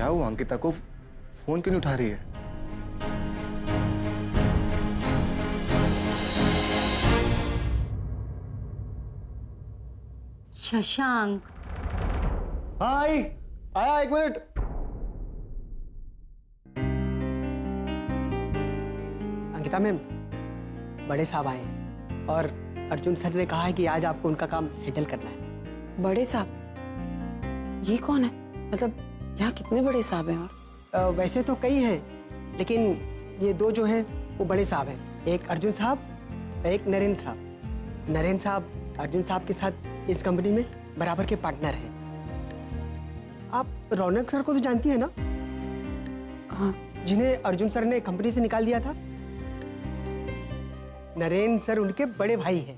क्या हुआ? अंकिता को फोन क्यों नहीं उठा रही है? शशांक। हाँ आई, आया, एक मिनट। अंकिता मैम, बड़े साहब आए हैं और अर्जुन सर ने कहा है कि आज आपको उनका काम हैंडल करना है। बड़े साहब? ये कौन है? मतलब यहाँ कितने बड़े साहब हैं? और वैसे तो कई हैं, लेकिन ये दो जो हैं वो बड़े साहब हैं। एक अर्जुन साहब, एक नरेंद्र साहब। नरेंद्र साहब अर्जुन साहब के साथ इस कंपनी में बराबर के पार्टनर हैं। आप रौनक सर को तो जानती है ना? हाँ। जिन्हें अर्जुन सर ने कंपनी से निकाल दिया था। नरेंद्र सर उनके बड़े भाई हैं।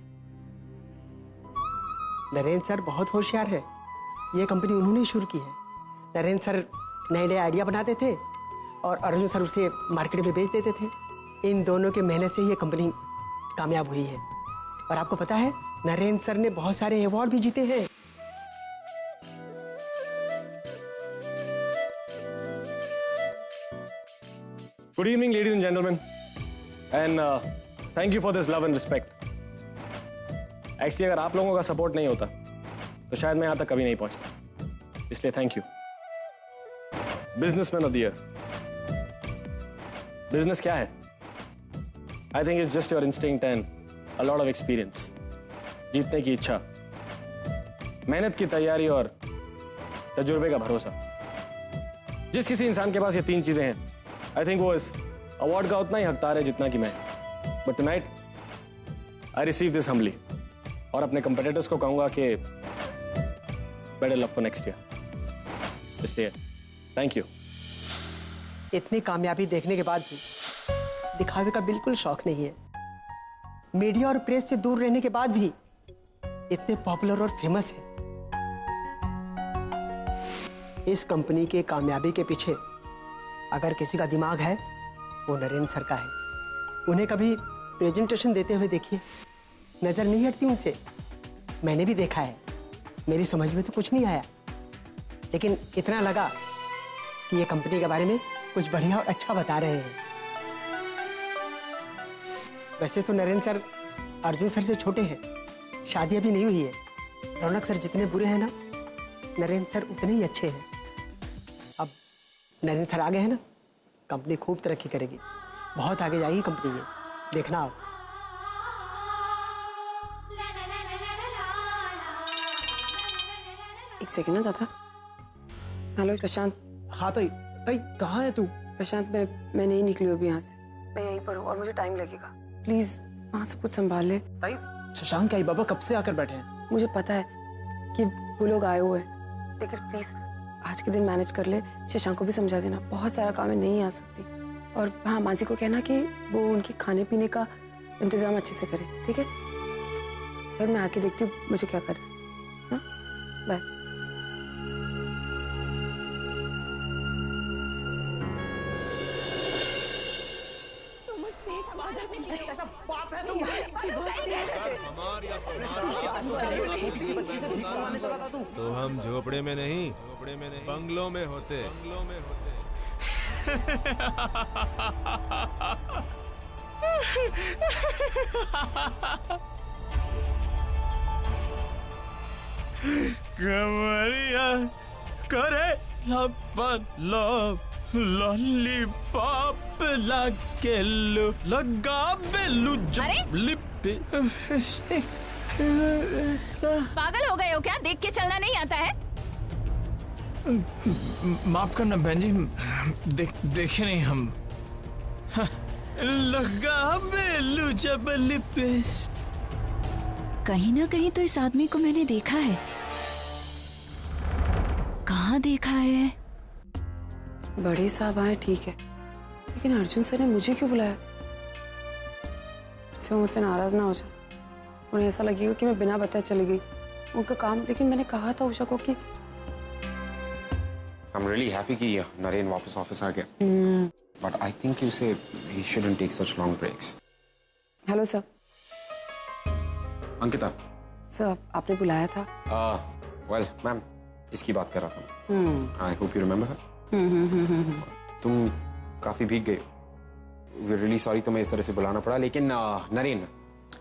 नरेंद्र सर बहुत होशियार है। ये कंपनी उन्होंने शुरू की है। नरेंद्र सर नए नए आइडिया बनाते थे और अर्जुन सर उसे मार्केट में बेच देते थे। इन दोनों के मेहनत से ये कंपनी कामयाब हुई है। और आपको पता है, नरेंद्र सर ने बहुत सारे अवार्ड भी जीते हैं। Good evening, ladies and gentlemen, and thank you for this love and respect. Actually, अगर आप लोगों का सपोर्ट नहीं होता तो शायद मैं यहाँ तक कभी नहीं पहुँचता, इसलिए thank you. Businessman of the year. Business क्या है? I think it's just your instinct and a lot of experience. जीतने की इच्छा, मेहनत की तैयारी और तजुर्बे का भरोसा। जिस किसी इंसान के पास ये तीन चीजें हैं, आई थिंक वो इस अवार्ड का उतना ही हकदार है जितना कि मैं। But tonight I receive this humbly और अपने कंपेटिटर्स को कहूंगा कि better luck for next year. इसलिए थैंक यू। इतनी कामयाबी देखने के बाद भी दिखावे का बिल्कुल शौक नहीं है। मीडिया और प्रेस से दूर रहने के बाद भी इतने पॉपुलर और फेमस है। इस कंपनी के कामयाबी के पीछे अगर किसी का दिमाग है, वो नरेंद्र सर का है। उन्हें कभी प्रेजेंटेशन देते हुए देखिए, नजर नहीं हटती उनसे। मैंने भी देखा है, मेरी समझ में तो कुछ नहीं आया, लेकिन इतना लगा कि ये कंपनी के बारे में कुछ बढ़िया और अच्छा बता रहे हैं। वैसे तो नरेंद्र सर अर्जुन सर से छोटे हैं, शादी अभी नहीं हुई है। रौनक सर जितने बुरे हैं ना, नरेंद्र सर उतने ही अच्छे हैं। अब नरेंद्र सर आगे है ना, कंपनी खूब तरक्की करेगी, बहुत आगे जाएगी कंपनी ये, देखना आप। एक सेकेंड ना दादा। हेलो प्रशांत। हाँ ताई, ताई कहाँ है तू? प्रशांत, मैं नहीं निकली हूँ अभी यहाँ से। मैं यहीं पर हूँ और मुझे टाइम लगेगा। प्लीज वहाँ से कुछ संभाल ले। ताई, शशांक के आई बाबा कब से आकर बैठे हैं। मुझे पता है कि वो लोग आए हुए हैं, लेकिन प्लीज आज के दिन मैनेज कर ले। शशांक को भी समझा देना, बहुत सारा काम है, नहीं आ सकती। और हाँ, मानसी को कहना कि वो उनके खाने पीने का इंतजाम अच्छे से करे, ठीक है? फिर मैं आके देखती हूँ मुझे क्या करना है। हाँ, बाय। तो हम झोपड़े में नहीं बंगलों में होते। कमरिया करे लपन लप लॉलीपॉप लाके लगा बेलू लिपि। पागल हो गए हो क्या? देख के चलना नहीं आता है? माफ करना बहन जी, देखे नहीं हम। लगा बेलू जब लिपिस्ट। कहीं ना कहीं तो इस आदमी को मैंने देखा है। कहाँ देखा है? बड़े साहब आए ठीक है, लेकिन अर्जुन सर ने मुझे क्यों बुलाया? इससे वो मुझसे नाराज ना हो जाए। उन्हें ऐसा लगेगा कि मैं बिना बताए चली गई उनका काम। लेकिन मैंने कहा था उषा को कि I'm really happy कि नरेन वापस ऑफिस आ गया। But I think you say he shouldn't take such long breaks. Hello sir. Ankita. Sir, आपने बुलाया था? Well, मैम, इसकी बात कर रहा था। I hope you remember her. तुम काफी भीग गए। रियली सॉरी तुम्हें इस तरह से बुलाना पड़ा, लेकिन नरेन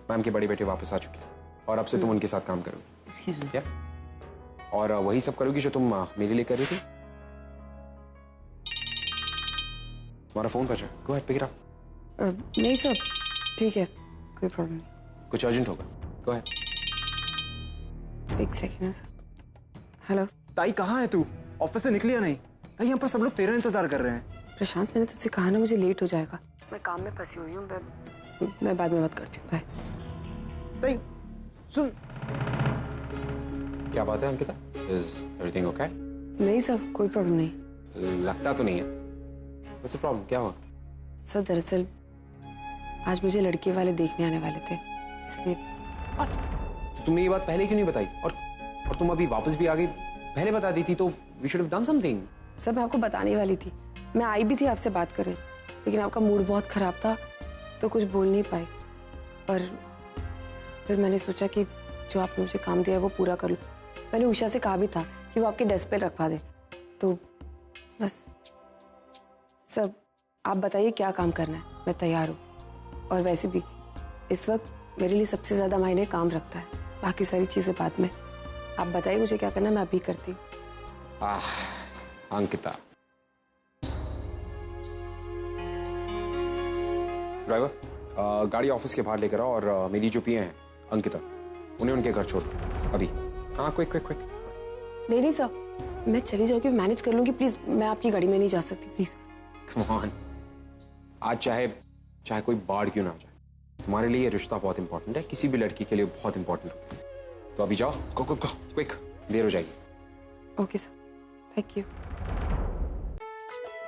मैम के बड़े बेटे वापस आ चुके हैं और अब से तुम उनके साथ काम करोगे। क्या? और वही सब करोगी जो तुम मेरे लिए कर रही थी। तुम्हारा फोन बजा, go ahead pick it up. नहीं सर, ठीक है, कोई प्रॉब्लम नहीं। कुछ अर्जेंट होगा, गो अहेड। एक सेकेंड है सर। हेलो ताई कहाँ है तू? ऑफिस से निकली या नहीं? ताई यहाँ पर सब लोग तेरा इंतजार कर रहे हैं। प्रशांत, मैंने तुझसे कहा ना मुझे लेट हो जाएगा। मैं काम में फंसी हुई हूँ, मैं बाद में बात करती हूँ। बाय। ताई सुन। क्या बात है अंकिता? Is everything okay? नहीं सर, कोई प्रॉब्लम नहीं। लगता तो नहीं है। What's the problem? क्या हुआ? सर दरअसल आज मुझे लड़के वाले देखने आने वाले थे, इसलिए। तो तुमने ये बात पहले क्यों नहीं बताई? और तुम अभी वापस भी आ गई। पहले बता दी थी तो we should have done something. Sir मैं आपको बताने वाली थी, मैं आई भी थी आपसे बात करें, लेकिन आपका मूड बहुत खराब था तो कुछ बोल नहीं पाई। पर फिर मैंने सोचा कि जो आपने मुझे काम दिया है वो पूरा कर लूं। मैंने उषा से कहा भी था कि वो आपके डेस्क पे रखवा दे, तो बस। सब आप बताइए क्या काम करना है, मैं तैयार हूँ। और वैसे भी इस वक्त मेरे लिए सबसे ज्यादा मायने काम रखता है, बाकी सारी चीजें बाद में। आप बताइए मुझे क्या करना है, मैं अभी करती हूँ। अंकिता, ड्राइवर गाड़ी ऑफिस के बाहर लेकर आओ और मेरी जो पिए हैं अंकिता, उन्हें उनके घर छोड़ दो अभी। हाँ, क्विक क्विक क्विक। नहीं सर, मैं चली जाऊंगी, मैनेज कर लूंगी। प्लीज, मैं आपकी गाड़ी में नहीं जा सकती, प्लीज। कम ऑन, आज चाहे कोई बाढ़ क्यों ना आ जाए, तुम्हारे लिए ये रिश्ता बहुत इंपॉर्टेंट है, किसी भी लड़की के लिए बहुत इंपॉर्टेंट होता है। तो अभी जाओ, गो गो गो, क्विक, देर हो जाएगी। Okay sir, thank you.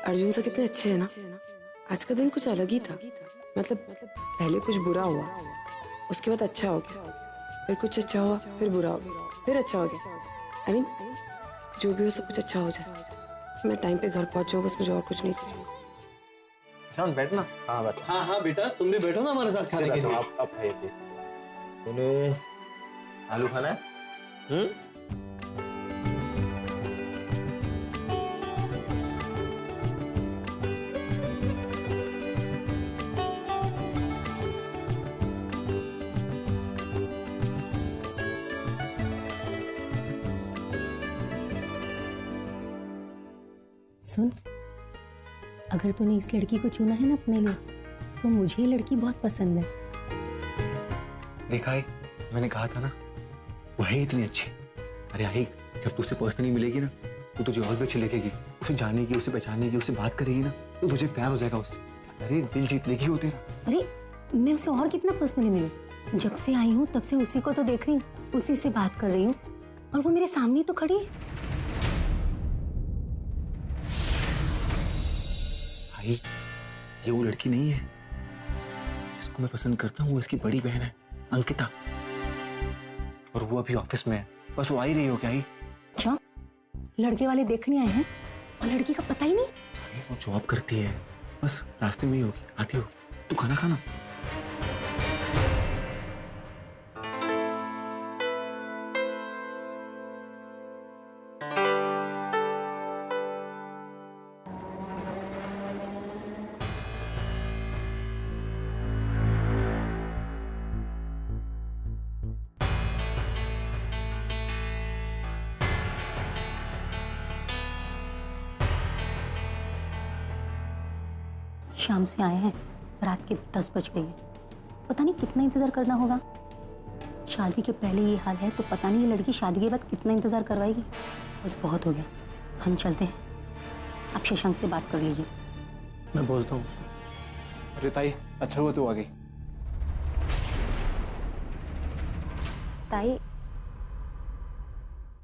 Arjun sir कितने अच्छे हैं ना। आज का दिन कुछ अलग ही था। मतलब पहले कुछ बुरा हुआ, उसके बाद अच्छा हो गया, फिर कुछ अच्छा हुआ, फिर बुरा हो गया, फिर अच्छा हो गया। आई मीन जो भी हो सब कुछ अच्छा हो जाए। मैं टाइम पे घर पहुंच जाऊँ, बस मुझे और कुछ नहीं चाहिए। शांत बैठना। हाँ बैठ। हाँ बेटा, तुम भी बैठो ना हमारे साथ खाने के लिए। आप खाइए। तूने आलू खाना है? सुन, अगर तूने इस लड़की को चुना है ना अपने लिए, तो मुझे ये लड़की बहुत पसंद है। देखा है, मैंने कहा था ना, वो है इतनी अच्छी। अरे आई, जब तुझसे पर्सनली मिलेगी ना, तो तुझे और भी अच्छी लगेगी। उसे जानेगी, उसे पहचानेगी, उससे बात करेगी ना, तो तुझे प्यार हो जाएगा उससे। अरे दिल जीत लेगी वो तेरा। अरे मैं उसे और कितना पर्सनली मिली? जब से आई हूँ तब से उसी को तो देख रही हूँ, उसी से बात कर रही हूँ, और वो मेरे सामने तो खड़ी है। भाई, ये वो लड़की नहीं है जिसको मैं पसंद करता हूँ। वो इसकी बड़ी बहन है अंकिता, और वो अभी ऑफिस में है। बस वो आ ही रही हो क्या? ही क्या लड़के वाले देखने आए हैं और लड़की का पता ही नहीं? वो जॉब करती है, बस रास्ते में ही होगी, आती होगी। तू खाना खाना। शाम से आए हैं, रात के 10 बज गई है। पता नहीं कितना इंतजार करना होगा। शादी के पहले ये हाल है तो पता नहीं ये लड़की शादी के बाद कितना इंतजार करवाएगी। बस बहुत हो गया, हम चलते हैं। आप शशांक से बात कर लीजिए। मैं बोलता हूँ। अरे ताई, अच्छा हुआ तू आ गई। ताई,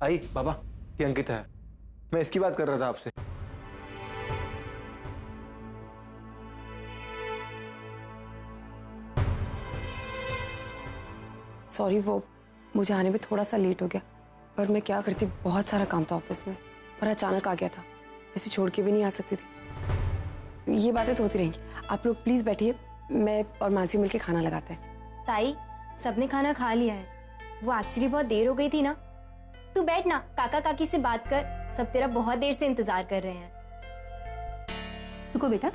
आई बाबा, ये अंकिता है। मैं इसकी बात कर रहा था आपसे। सॉरी, वो मुझे आने में थोड़ा सा लेट हो गया, पर मैं क्या करती, बहुत सारा काम था ऑफिस में और अचानक आ गया था। इसे छोड़ के भी नहीं आ सकती थी। ये बातें तो होती रहेंगी। आप लोग प्लीज बैठिए, मैं और मानसी मिलके खाना लगाते हैं। ताई, सबने खाना खा लिया है। वो एक्चुअली बहुत देर हो गई थी ना। तू बैठ ना, काका काकी से बात कर, सब तेरा बहुत देर से इंतजार कर रहे हैं। रुको बेटा।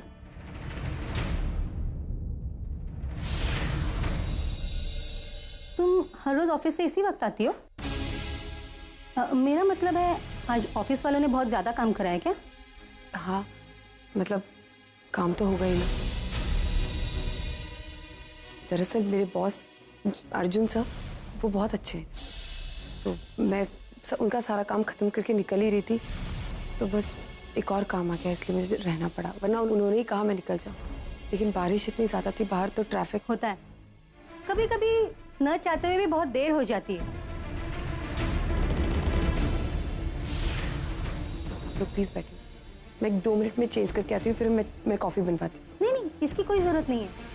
तुम हर रोज ऑफिस से इसी वक्त आती हो? मेरा मतलब है आज ऑफिस वालों ने बहुत ज्यादा काम कराया क्या? हाँ, मतलब काम तो होगा ही ना। दरअसल मेरे बॉस अर्जुन सर वो बहुत अच्छे हैं, तो मैं उनका सारा काम खत्म करके निकल ही रही थी, तो बस एक और काम आ गया इसलिए मुझे रहना पड़ा, वरना उन्होंने ही कहा मैं निकल जाऊँ। लेकिन बारिश इतनी ज्यादा थी बाहर, तो ट्रैफिक होता है, कभी कभी न चाहते हुए भी बहुत देर हो जाती है। तो प्लीज बैठिए, मैं 2 मिनट में चेंज करके आती हूँ, फिर मैं कॉफी बनवाती हूँ। नहीं नहीं, इसकी कोई जरूरत नहीं है।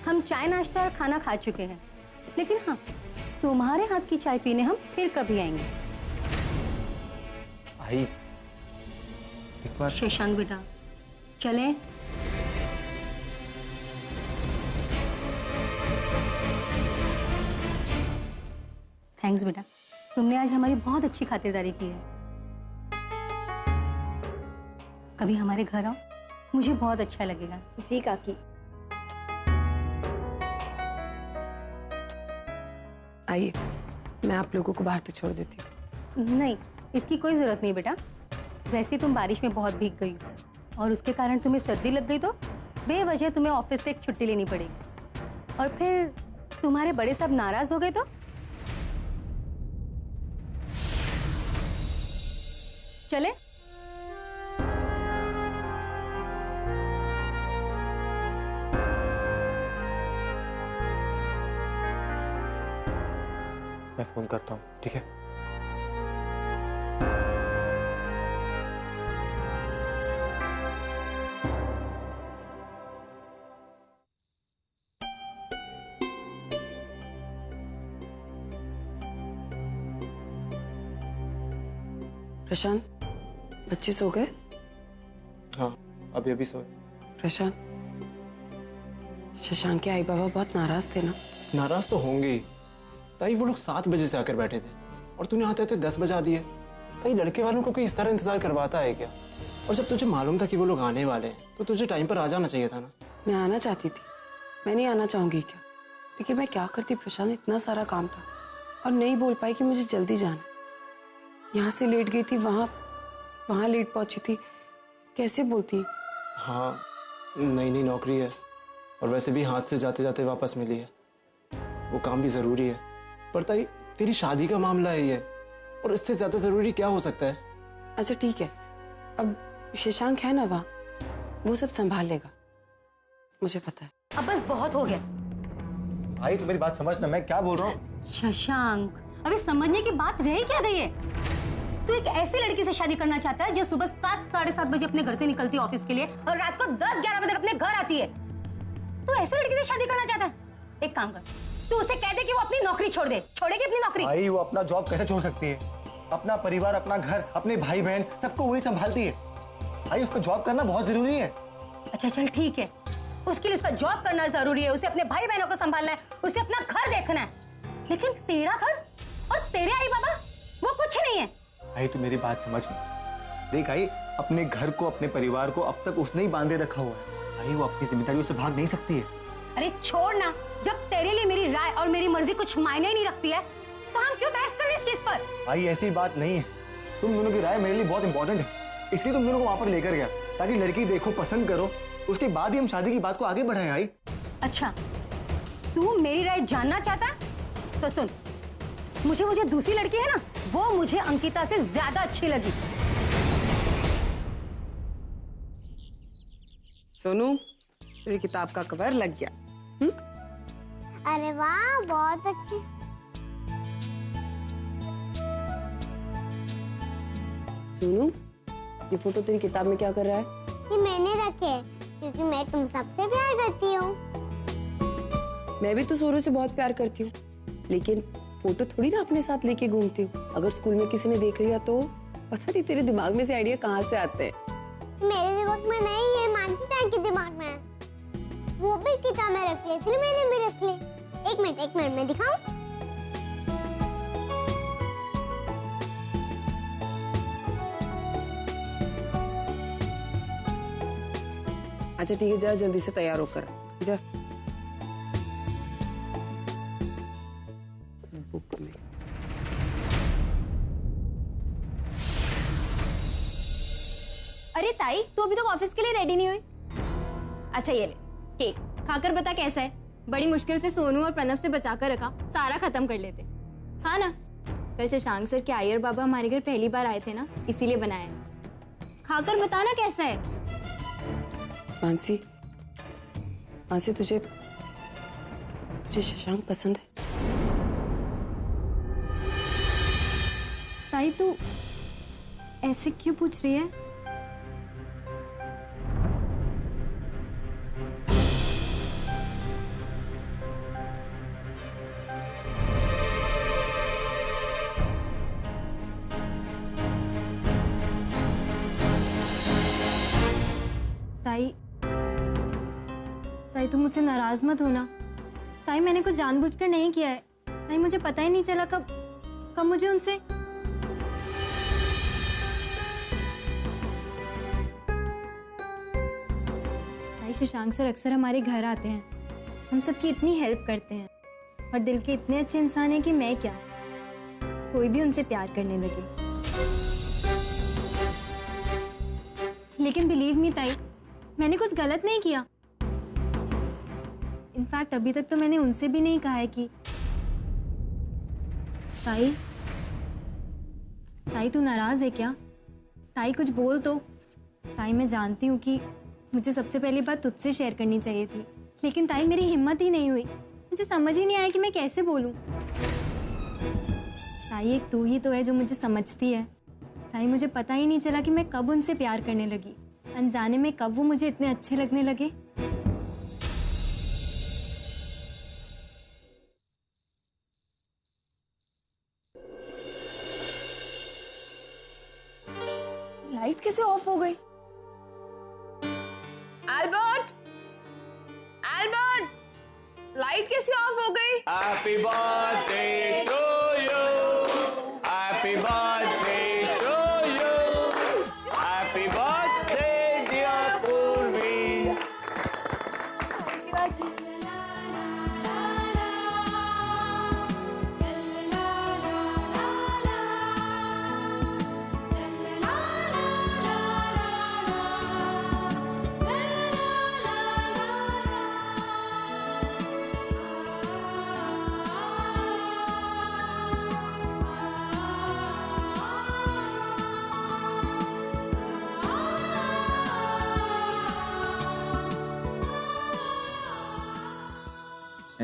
हम चाय नाश्ता और खाना खा चुके हैं, लेकिन हाँ, तुम्हारे हाथ की चाय पीने हम फिर कभी आएंगे। आई एक बार। शशांक बेटा चलें? थैंक्स बेटा, तुमने आज हमारी बहुत अच्छी खातिरदारी की है। कभी हमारे घर आओ, मुझे बहुत अच्छा लगेगा। जी काकी। आइए, मैं आप लोगों को बाहर तो छोड़ देती हूँ। नहीं, इसकी कोई जरूरत नहीं बेटा। वैसे तुम बारिश में बहुत भीग गई और उसके कारण तुम्हें सर्दी लग गई, तो बेवजह तुम्हें ऑफिस से एक छुट्टी लेनी पड़ेगी, और फिर तुम्हारे बड़े साहब नाराज हो गए तो? चले? मैं फोन करता हूँ, ठीक है? प्रशांत, बच्चे सो गए? हाँ, अभी अभी सोए। प्रशांत, शशांक के आई बाबा बहुत नाराज थे ना? नाराज तो होंगे ही ताई, वो लोग 7 बजे से आकर बैठे थे और तूने आते आते 10 बजा दिए। ताई, लड़के वालों को कोई इस तरह इंतजार करवाता है क्या? और जब तुझे मालूम था कि वो लोग आने वाले हैं, तो तुझे टाइम पर आ जाना चाहिए था ना। मैं आना चाहती थी, मैं नहीं आना चाहूंगी क्या, लेकिन मैं क्या करती प्रशांत, इतना सारा काम था और नहीं बोल पाई कि मुझे जल्दी जाना। यहाँ से लेट गई थी, वहाँ लेट पहुंची थी, कैसे बोलती? हाँ, नई नई नौकरी है और वैसे भी हाथ से जाते जाते वापस मिली है, वो काम भी जरूरी है। पर ताई, तेरी शादी का मामला है ये, और इससे ज्यादा जरूरी क्या हो सकता है? अच्छा ठीक है, अब शशांक है ना वहाँ, वो सब संभाल लेगा, मुझे पता है। अब बस बहुत हो गया। भाई तो मेरी बात समझना, मैं क्या बोल रहा हूँ। शशांक, अभी समझने की बात रह क्या गई है? तू एक ऐसी लड़की से शादी करना चाहता है जो सुबह 7 साढ़े 7 बजे अपने घर से निकलती है ऑफिस के लिए और रात को 10-11 बजे अपने घर आती है। तू ऐसी लड़की से शादी करना चाहता है? एक काम कर, तू उसे कह दे कि वो अपनी नौकरी छोड़ दे। छोड़ेगी अपनी नौकरी? भाई वो अपना जॉब कैसे छोड़ सकती है? अपना परिवार, अपना घर, अपने भाई बहन, सबको वही संभालती है। भाई उसको जॉब करना बहुत जरूरी है। अच्छा चल ठीक है, उसके लिए उसका जॉब करना जरूरी है, उसे अपने भाई बहनों को संभालना है, उसे अपना घर देखना है, लेकिन तेरा घर और तेरे आई बाबा वो कुछ नहीं है। भाई तू मेरी बात समझ नहीं। देख आई, अपने घर को, अपने परिवार को अब तक उसने ही बांधे रखा हुआ है। भाई वो अपनी जिम्मेदारियों से भाग नहीं सकती है। अरे छोड़ ना, जब तेरे लिए मेरी राय और मेरी मर्जी कुछ मायने ही नहीं रखती है, तो हम क्यों बहस कर रहे हैं इस चीज पर? भाई ऐसी बात नहीं है, तुम दोनों की राय मेरे लिए बहुत इंपॉर्टेंट है, इसलिए तुम दोनों को वहां पर लेकर गया, ताकि लड़की देखो, पसंद करो, उसके बाद ही हम शादी की बात को आगे बढ़ाएं। आई अच्छा, तू मेरी राय जानना चाहता है तो सुन, मुझे दूसरी लड़की है ना, वो मुझे अंकिता से ज्यादा अच्छी लगी। सोनू, तेरी किताब का कवर लग गया। अरे वाह, बहुत अच्छी। सोनू, ये फोटो तेरी किताब में क्या कर रहा है? ये मैंने रखे हैं, क्योंकि मैं तुम सबसे प्यार करती हूँ। मैं भी तो सोनू से बहुत प्यार करती हूँ, लेकिन फोटो थोड़ी ना अपने साथ लेके घूमती हूँ। अगर स्कूल में किसी ने देख लिया तो पता नहीं तेरे दिमाग में से आइडिया कहाँ से आते हैं। मेरे दिमाग में नहीं है, मानसी के दिमाग में है। वो भी किताब में रख ली, फिर मैंने भी रख ली। एक मिनट मैं दिखाऊं? अच्छा ठीक है, जा जल्दी से तैयार होकर जा। बुक में अरे ताई, तू अभी तक ऑफिस के लिए रेडी नहीं हुई? अच्छा ये ले केक, खाकर बता कैसा है। बड़ी मुश्किल से सोनू और प्रणव से बचाकर रखा, सारा खत्म कर लेते। हाँ ना, कल शशांक सर के आयर बाबा हमारे घर पहली बार आए थे ना, इसीलिए बनाया है। खाकर बताना कैसा है। मानसी, मानसी तुझे शशांक पसंद है? ताई तू ऐसे क्यों पूछ रही है? ताई तुम मुझसे नाराज मत होना। ताई मैंने कुछ जानबूझकर नहीं किया है। ताई मुझे पता ही नहीं चला कब मुझे उनसे ताई शशांक सर अक्सर हमारे घर आते हैं, हम सबकी इतनी हेल्प करते हैं और दिल के इतने अच्छे इंसान हैं कि मैं क्या, कोई भी उनसे प्यार करने लगे। लेकिन बिलीव मी ताई, मैंने कुछ गलत नहीं किया। इनफैक्ट अभी तक तो मैंने उनसे भी नहीं कहा है कि ताई तू नाराज है क्या? ताई कुछ बोल तो। ताई मैं जानती हूँ कि मुझे सबसे पहली बात तुझसे शेयर करनी चाहिए थी, लेकिन ताई मेरी हिम्मत ही नहीं हुई। मुझे समझ ही नहीं आया कि मैं कैसे बोलूँ। ताई एक तू ही तो है जो मुझे समझती है। ताई मुझे पता ही नहीं चला कि मैं कब उनसे प्यार करने लगी, अनजाने में कब वो मुझे इतने अच्छे लगने लगे। लाइट कैसे ऑफ हो गई? एल्बर्ट, एल्बर्ट, लाइट कैसे ऑफ हो गई? Happy birthday to you, happy birthday to you, happy birthday dear Purvi.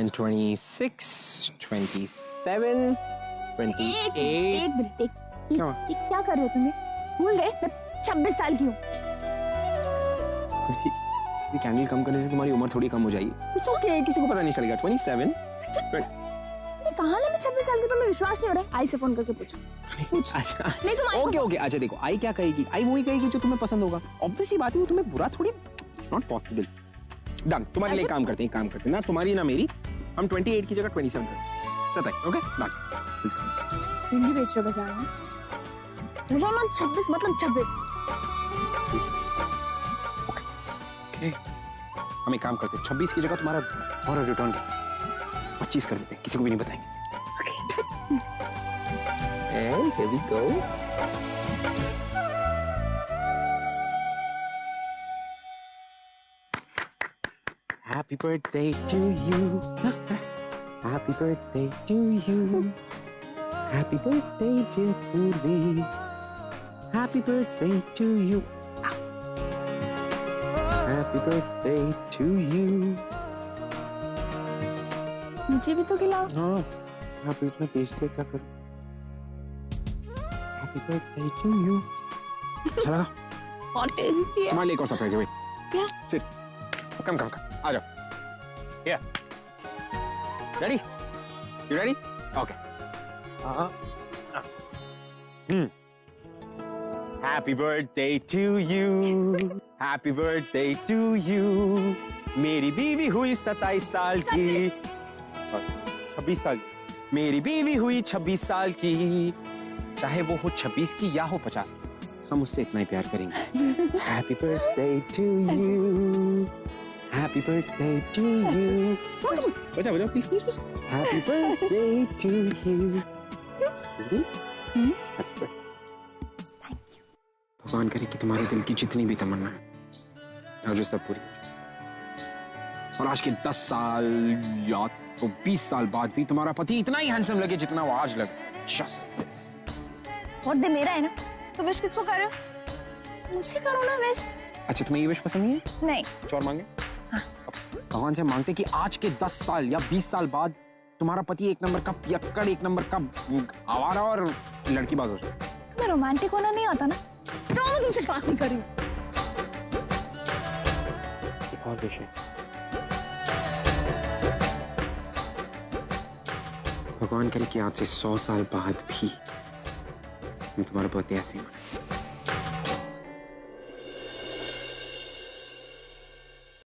And 26, 27, 28. एक मिनट, ये क्या कर रहे हो तुम्हें? भूल गए मैं 26 साल की हूँ। ये कैंडल कम करने से तुम्हारी उम्र थोड़ी कम हो जाएगी। कुछ ओके, किसी को पता नहीं चलेगा। 27। कहा ना मैं 26 साल की, तुम्हें विश्वास नहीं हो रहा है? आई से फोन करके पूछो। अच्छा नहीं तुम ओके ओके, अच्छा देखो, आई क्या कहेगी? आई वही कहेगी जो तुम्हें पसंद होगा। ऑब्वियसली बात है, वो तुम्हें बुरा थोड़ी, इट्स नॉट पॉसिबल। डन, तुम्हारे लिए काम करते हैं ना, तुम्हारी ना मेरी। हम 28 की जगह 27 करते। 27, ओके डन। भिंडी बेच रहे हो बाजार में? बुरा मत, 26 मतलब 26। ओके, हम एक काम करते हैं, 26 की जगह तुम्हारा और रिटर्न 25 कर देते हैं, किसी को भी नहीं बताएंगे। And here we go. Happy birthday to you. Happy birthday to you. Happy birthday, dear Purvi. Happy birthday to you. Happy birthday to you. मुझे भी तो खिलाओ। हाँ, आप इतना टेस्टी क्या करो? Happy birthday to you. चला। बहुत टेस्टी है। हमारे लिए कौन सा सरप्राइज है? क्या? Sit. Come. आ जाओ। Here. Ready? You ready? Okay. Happy birthday to you. Happy birthday to you. मेरी बीवी हुई 27 साल की। 26 साल। मेरी बीवी हुई 26 साल की। चाहे वो हो 26 की या हो 50 की। हम उससे इतना ही प्यार करेंगे। Happy birthday to you, happy birthday to you. बजाओ बजाओ please please. Happy birthday to you. भगवान करे कि तुम्हारे दिल की जितनी भी तमन्ना है आज वो सब पूरी, और आज के 10 साल या तो 20 साल बाद भी तुम्हारा पति इतना ही हैंडसम लगे जितना वो आज लगे। बर्थडे मेरा है ना, तो विश किसको कर रहे हो? मुझे करो ना विश। अच्छा तुम्हें ये विश पसंद नहीं है? नहीं। कुछ और मांगे? भगवान से मांगते कि आज के 10 साल या 20 साल बाद तुम्हारा पति एक नंबर का पियक्कड़, एक नंबर का आवारा और लड़कीबाज हो जाए। तुम्हें रोमांटिक होना नहीं आता ना? जाओ, मैं तुमसे बात नहीं कर रही हूँ। एक और विश है। भगवान करे कि आज से 100 साल बाद भी हम तुम्हारा बर्थडे ऐसे